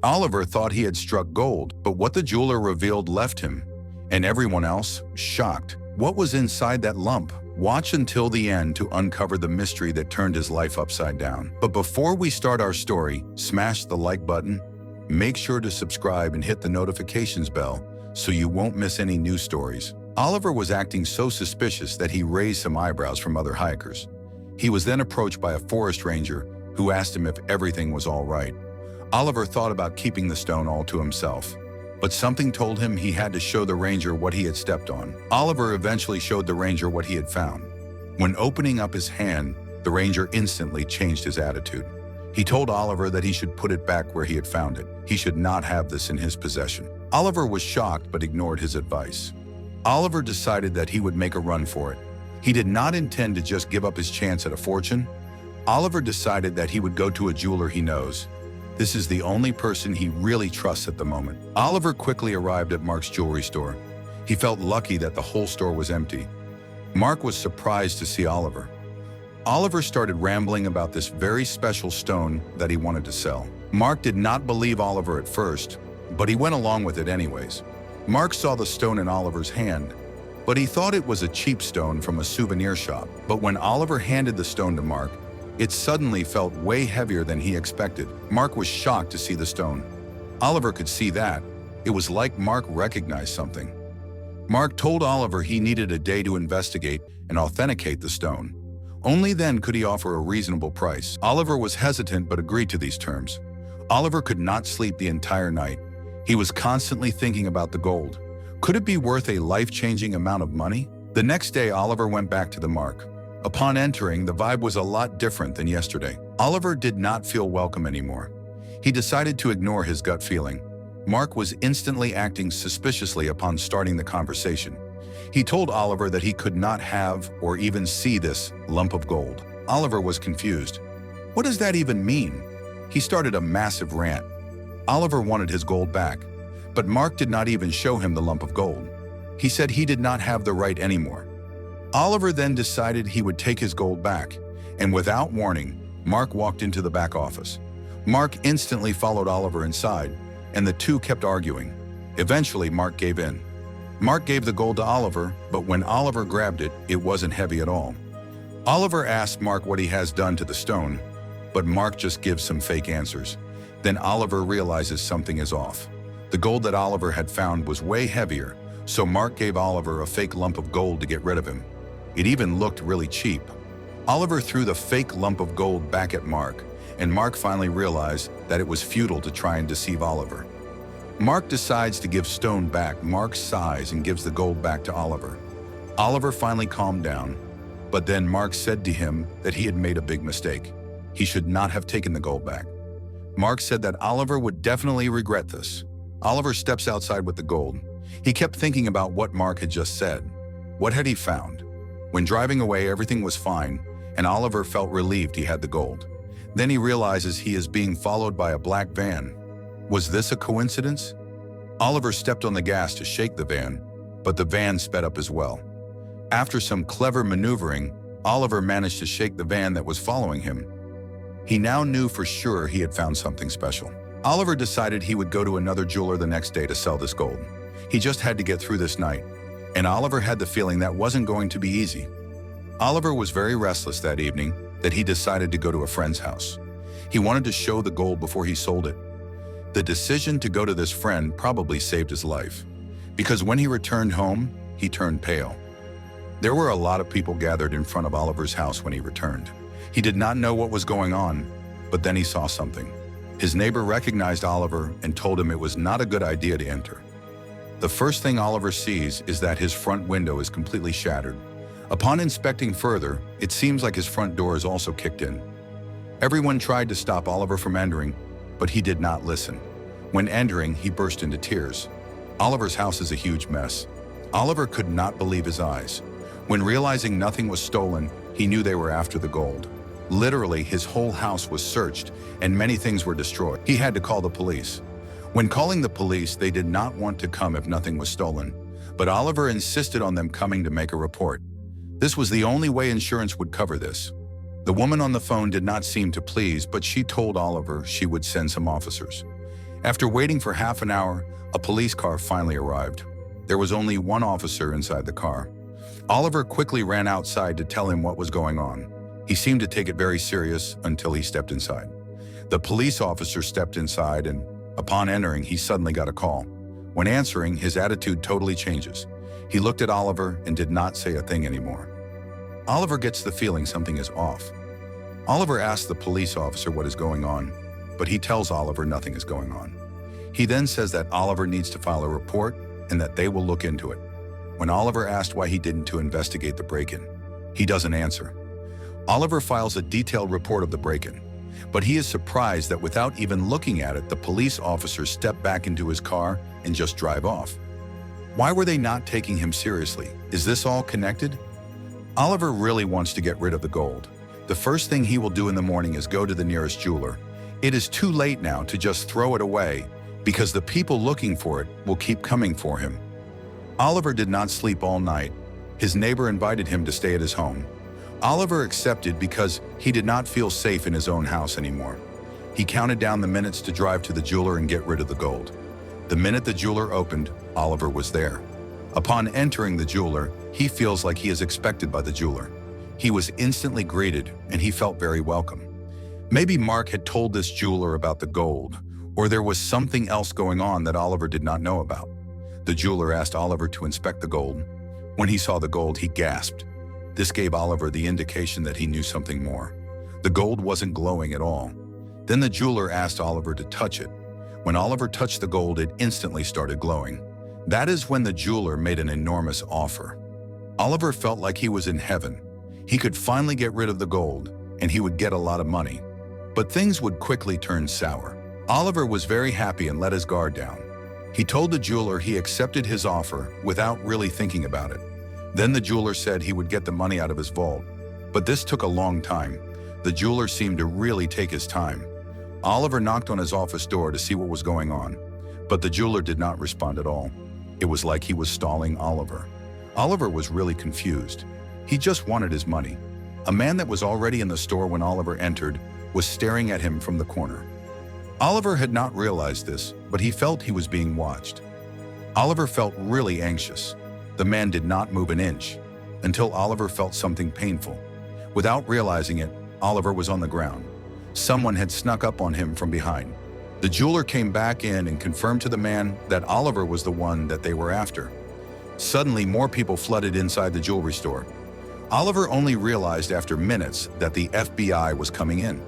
Oliver thought he had struck gold, but what the jeweler revealed left him, and everyone else, shocked. What was inside that lump? Watch until the end to uncover the mystery that turned his life upside down. But before we start our story, smash the like button, make sure to subscribe and hit the notifications bell so you won't miss any new stories. Oliver was acting so suspicious that he raised some eyebrows from other hikers. He was then approached by a forest ranger who asked him if everything was all right. Oliver thought about keeping the stone all to himself, but something told him he had to show the ranger what he had stepped on. Oliver eventually showed the ranger what he had found. When opening up his hand, the ranger instantly changed his attitude. He told Oliver that he should put it back where he had found it. He should not have this in his possession. Oliver was shocked but ignored his advice. Oliver decided that he would make a run for it. He did not intend to just give up his chance at a fortune. Oliver decided that he would go to a jeweler he knows. This is the only person he really trusts at the moment. Oliver quickly arrived at Mark's jewelry store. He felt lucky that the whole store was empty. Mark was surprised to see Oliver. Oliver started rambling about this very special stone that he wanted to sell. Mark did not believe Oliver at first, but he went along with it anyways. Mark saw the stone in Oliver's hand, but he thought it was a cheap stone from a souvenir shop. But when Oliver handed the stone to Mark, it suddenly felt way heavier than he expected. Mark was shocked to see the stone. Oliver could see that. It was like Mark recognized something. Mark told Oliver he needed a day to investigate and authenticate the stone. Only then could he offer a reasonable price. Oliver was hesitant but agreed to these terms. Oliver could not sleep the entire night. He was constantly thinking about the gold. Could it be worth a life-changing amount of money? The next day, Oliver went back to the Mark. Upon entering, the vibe was a lot different than yesterday. Oliver did not feel welcome anymore. He decided to ignore his gut feeling. Mark was instantly acting suspiciously upon starting the conversation. He told Oliver that he could not have or even see this lump of gold. Oliver was confused. What does that even mean? He started a massive rant. Oliver wanted his gold back, but Mark did not even show him the lump of gold. He said he did not have the right anymore. Oliver then decided he would take his gold back, and without warning, Mark walked into the back office. Mark instantly followed Oliver inside, and the two kept arguing. Eventually, Mark gave in. Mark gave the gold to Oliver, but when Oliver grabbed it, it wasn't heavy at all. Oliver asked Mark what he has done to the stone, but Mark just gives some fake answers. Then Oliver realizes something is off. The gold that Oliver had found was way heavier, so Mark gave Oliver a fake lump of gold to get rid of him. It even looked really cheap. Oliver threw the fake lump of gold back at Mark, and Mark finally realized that it was futile to try and deceive Oliver. Mark decides to give stone back Mark's size and gives the gold back to Oliver. Oliver finally calmed down, but then Mark said to him that he had made a big mistake. He should not have taken the gold back. Mark said that Oliver would definitely regret this. Oliver steps outside with the gold. He kept thinking about what Mark had just said. What had he found? When driving away, everything was fine, and Oliver felt relieved he had the gold. Then he realizes he is being followed by a black van. Was this a coincidence? Oliver stepped on the gas to shake the van, but the van sped up as well. After some clever maneuvering, Oliver managed to shake the van that was following him. He now knew for sure he had found something special. Oliver decided he would go to another jeweler the next day to sell this gold. He just had to get through this night, and Oliver had the feeling that wasn't going to be easy. Oliver was very restless that evening that he decided to go to a friend's house. He wanted to show the gold before he sold it. The decision to go to this friend probably saved his life, because when he returned home, he turned pale. There were a lot of people gathered in front of Oliver's house when he returned. He did not know what was going on, but then he saw something. His neighbor recognized Oliver and told him it was not a good idea to enter. The first thing Oliver sees is that his front window is completely shattered. Upon inspecting further, it seems like his front door is also kicked in. Everyone tried to stop Oliver from entering, but he did not listen. When entering, he burst into tears. Oliver's house is a huge mess. Oliver could not believe his eyes. When realizing nothing was stolen, he knew they were after the gold. Literally, his whole house was searched and many things were destroyed. He had to call the police. When calling the police, they did not want to come if nothing was stolen, but Oliver insisted on them coming to make a report. This was the only way insurance would cover this. The woman on the phone did not seem to please, but she told Oliver she would send some officers. After waiting for half an hour, a police car finally arrived. There was only one officer inside the car. Oliver quickly ran outside to tell him what was going on. He seemed to take it very serious until he stepped inside. The police officer stepped inside and, upon entering, he suddenly got a call. When answering, his attitude totally changes. He looked at Oliver and did not say a thing anymore. Oliver gets the feeling something is off. Oliver asks the police officer what is going on, but he tells Oliver nothing is going on. He then says that Oliver needs to file a report and that they will look into it. When Oliver asked why he didn't to investigate the break-in, he doesn't answer. Oliver files a detailed report of the break-in, but he is surprised that without even looking at it, the police officers step back into his car and just drive off. Why were they not taking him seriously? Is this all connected? Oliver really wants to get rid of the gold. The first thing he will do in the morning is go to the nearest jeweler. It is too late now to just throw it away because the people looking for it will keep coming for him. Oliver did not sleep all night. His neighbor invited him to stay at his home. Oliver accepted because he did not feel safe in his own house anymore. He counted down the minutes to drive to the jeweler and get rid of the gold. The minute the jeweler opened, Oliver was there. Upon entering the jeweler, he feels like he is expected by the jeweler. He was instantly greeted and he felt very welcome. Maybe Mark had told this jeweler about the gold, or there was something else going on that Oliver did not know about. The jeweler asked Oliver to inspect the gold. When he saw the gold, he gasped. This gave Oliver the indication that he knew something more. The gold wasn't glowing at all. Then the jeweler asked Oliver to touch it. When Oliver touched the gold, it instantly started glowing. That is when the jeweler made an enormous offer. Oliver felt like he was in heaven. He could finally get rid of the gold, and he would get a lot of money. But things would quickly turn sour. Oliver was very happy and let his guard down. He told the jeweler he accepted his offer without really thinking about it. Then the jeweler said he would get the money out of his vault. But this took a long time. The jeweler seemed to really take his time. Oliver knocked on his office door to see what was going on, but the jeweler did not respond at all. It was like he was stalling Oliver. Oliver was really confused. He just wanted his money. A man that was already in the store when Oliver entered was staring at him from the corner. Oliver had not realized this, but he felt he was being watched. Oliver felt really anxious. The man did not move an inch until Oliver felt something painful. Without realizing it, Oliver was on the ground. Someone had snuck up on him from behind. The jeweler came back in and confirmed to the man that Oliver was the one that they were after. Suddenly, more people flooded inside the jewelry store. Oliver only realized after minutes that the FBI was coming in.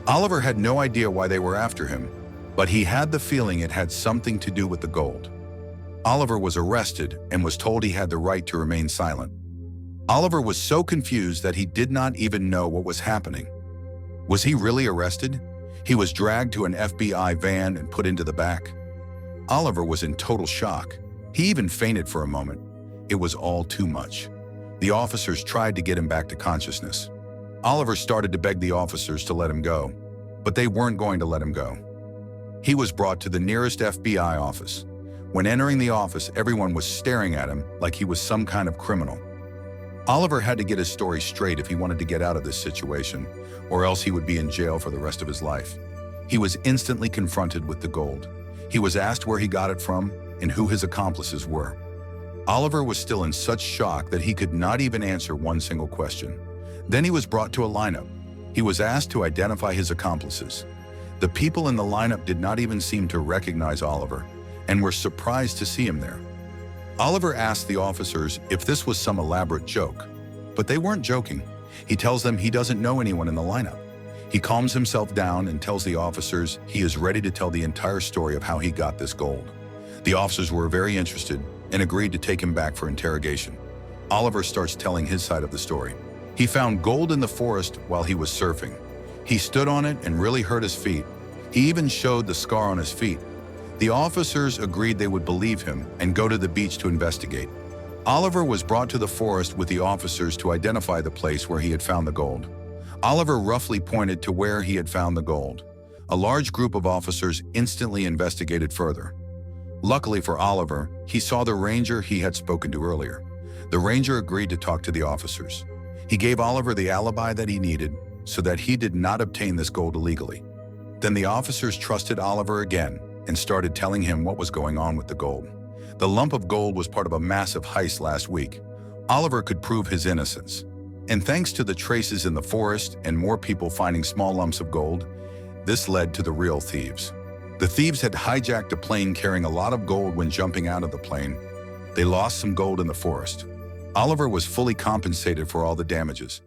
Oliver had no idea why they were after him, but he had the feeling it had something to do with the gold. Oliver was arrested and was told he had the right to remain silent. Oliver was so confused that he did not even know what was happening. Was he really arrested? He was dragged to an FBI van and put into the back. Oliver was in total shock. He even fainted for a moment. It was all too much. The officers tried to get him back to consciousness. Oliver started to beg the officers to let him go, but they weren't going to let him go. He was brought to the nearest FBI office. When entering the office, everyone was staring at him like he was some kind of criminal. Oliver had to get his story straight if he wanted to get out of this situation, or else he would be in jail for the rest of his life. He was instantly confronted with the gold. He was asked where he got it from and who his accomplices were. Oliver was still in such shock that he could not even answer one single question. Then he was brought to a lineup. He was asked to identify his accomplices. The people in the lineup did not even seem to recognize Oliver and were surprised to see him there. Oliver asked the officers if this was some elaborate joke, but they weren't joking. He tells them he doesn't know anyone in the lineup. He calms himself down and tells the officers he is ready to tell the entire story of how he got this gold. The officers were very interested and agreed to take him back for interrogation. Oliver starts telling his side of the story. He found gold in the forest while he was surfing. He stood on it and really hurt his feet. He even showed the scar on his feet. The officers agreed they would believe him and go to the beach to investigate. Oliver was brought to the forest with the officers to identify the place where he had found the gold. Oliver roughly pointed to where he had found the gold. A large group of officers instantly investigated further. Luckily for Oliver, he saw the ranger he had spoken to earlier. The ranger agreed to talk to the officers. He gave Oliver the alibi that he needed so that he did not obtain this gold illegally. Then the officers trusted Oliver again and started telling him what was going on with the gold. The lump of gold was part of a massive heist last week. Oliver could prove his innocence. And thanks to the traces in the forest and more people finding small lumps of gold, this led to the real thieves. The thieves had hijacked a plane carrying a lot of gold. When jumping out of the plane, they lost some gold in the forest. Oliver was fully compensated for all the damages.